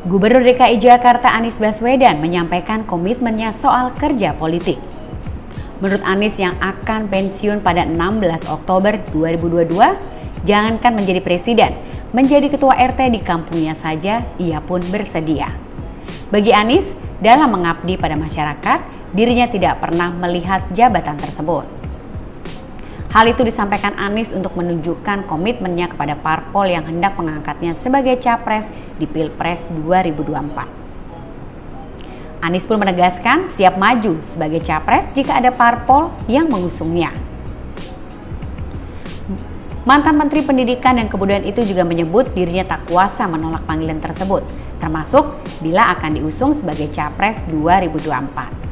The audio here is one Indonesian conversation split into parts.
Gubernur DKI Jakarta Anies Baswedan menyampaikan komitmennya soal kerja politik. Menurut Anies yang akan pensiun pada 16 Oktober 2022, jangankan menjadi presiden, menjadi ketua RT di kampungnya saja ia pun bersedia. Bagi Anies, dalam mengabdi pada masyarakat, dirinya tidak pernah melihat jabatan tersebut. Hal itu disampaikan Anies untuk menunjukkan komitmennya kepada parpol yang hendak mengangkatnya sebagai capres di Pilpres 2024. Anies pun menegaskan siap maju sebagai capres jika ada parpol yang mengusungnya. Mantan Menteri Pendidikan dan Kebudayaan itu juga menyebut dirinya tak kuasa menolak panggilan tersebut, termasuk bila akan diusung sebagai capres 2024.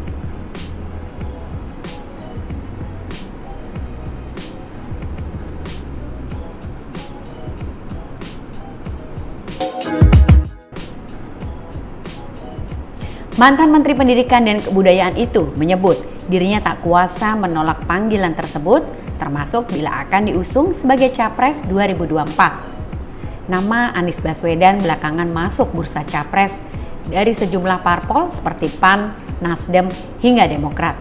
Mantan Menteri Pendidikan dan Kebudayaan itu menyebut dirinya tak kuasa menolak panggilan tersebut, termasuk bila akan diusung sebagai Capres 2024. Nama Anies Baswedan belakangan masuk bursa Capres dari sejumlah parpol seperti PAN, Nasdem, hingga Demokrat.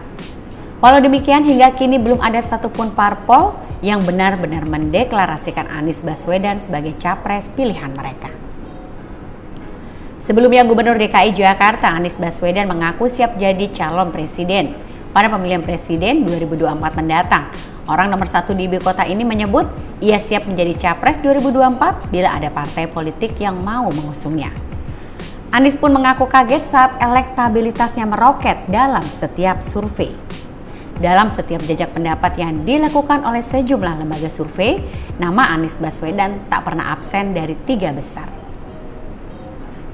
Walau demikian, hingga kini belum ada satupun parpol yang benar-benar mendeklarasikan Anies Baswedan sebagai Capres pilihan mereka. Sebelumnya, Gubernur DKI Jakarta Anies Baswedan mengaku siap jadi calon presiden pada pemilihan presiden 2024 mendatang. Orang nomor 1 di ibu kota ini menyebut ia siap menjadi capres 2024 bila ada partai politik yang mau mengusungnya. Anies pun mengaku kaget saat elektabilitasnya meroket dalam setiap survei. Dalam setiap jajak pendapat yang dilakukan oleh sejumlah lembaga survei, nama Anies Baswedan tak pernah absen dari 3 besar.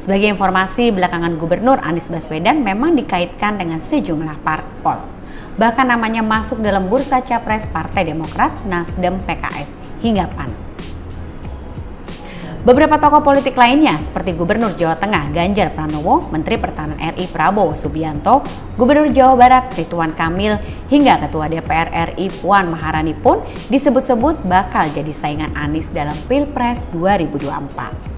Sebagai informasi, belakangan Gubernur Anies Baswedan memang dikaitkan dengan sejumlah parpol. Bahkan namanya masuk dalam bursa capres Partai Demokrat, Nasdem, PKS, hingga PAN. Beberapa tokoh politik lainnya seperti Gubernur Jawa Tengah Ganjar Pranowo, Menteri Pertahanan RI Prabowo Subianto, Gubernur Jawa Barat Ridwan Kamil, hingga Ketua DPR RI Puan Maharani pun disebut-sebut bakal jadi saingan Anies dalam Pilpres 2024.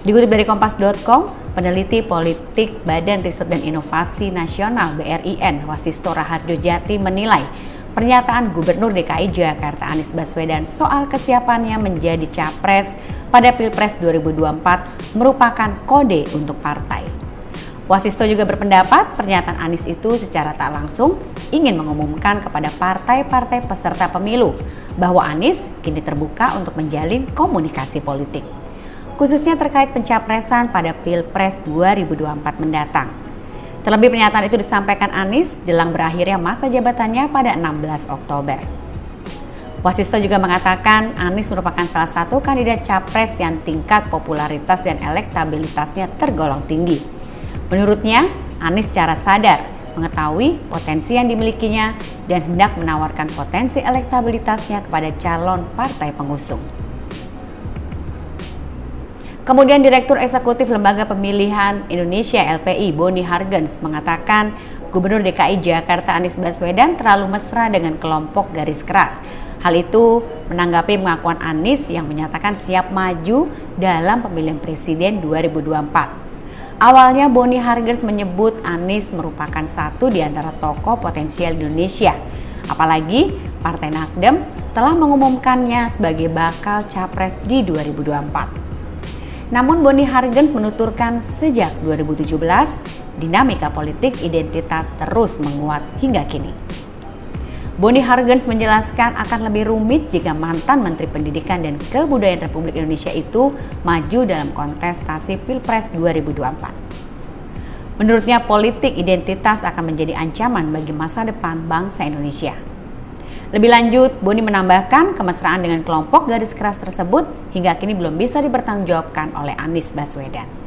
Dikutip dari Kompas.com, peneliti politik Badan Riset dan Inovasi Nasional BRIN Wasisto Raharjo Jati menilai pernyataan Gubernur DKI Jakarta Anies Baswedan soal kesiapannya menjadi capres pada Pilpres 2024 merupakan kode untuk partai. Wasisto juga berpendapat pernyataan Anies itu secara tak langsung ingin mengumumkan kepada partai-partai peserta pemilu bahwa Anies kini terbuka untuk menjalin komunikasi politik, khususnya terkait pencapresan pada Pilpres 2024 mendatang. Terlebih pernyataan itu disampaikan Anies jelang berakhirnya masa jabatannya pada 16 Oktober. Wasisto juga mengatakan Anies merupakan salah satu kandidat capres yang tingkat popularitas dan elektabilitasnya tergolong tinggi. Menurutnya, Anies secara sadar mengetahui potensi yang dimilikinya dan hendak menawarkan potensi elektabilitasnya kepada calon partai pengusung. Kemudian Direktur Eksekutif Lembaga Pemilihan Indonesia LPI Boni Hargens mengatakan Gubernur DKI Jakarta Anies Baswedan terlalu mesra dengan kelompok garis keras. Hal itu menanggapi pengakuan Anies yang menyatakan siap maju dalam pemilihan presiden 2024. Awalnya Boni Hargens menyebut Anies merupakan satu di antara tokoh potensial Indonesia. Apalagi Partai Nasdem telah mengumumkannya sebagai bakal capres di 2024. Namun Boni Hargens menuturkan sejak 2017, dinamika politik identitas terus menguat hingga kini. Boni Hargens menjelaskan akan lebih rumit jika mantan Menteri Pendidikan dan Kebudayaan Republik Indonesia itu maju dalam kontestasi Pilpres 2024. Menurutnya politik identitas akan menjadi ancaman bagi masa depan bangsa Indonesia. Lebih lanjut, Boni menambahkan kemesraan dengan kelompok garis keras tersebut hingga kini belum bisa dipertanggungjawabkan oleh Anies Baswedan.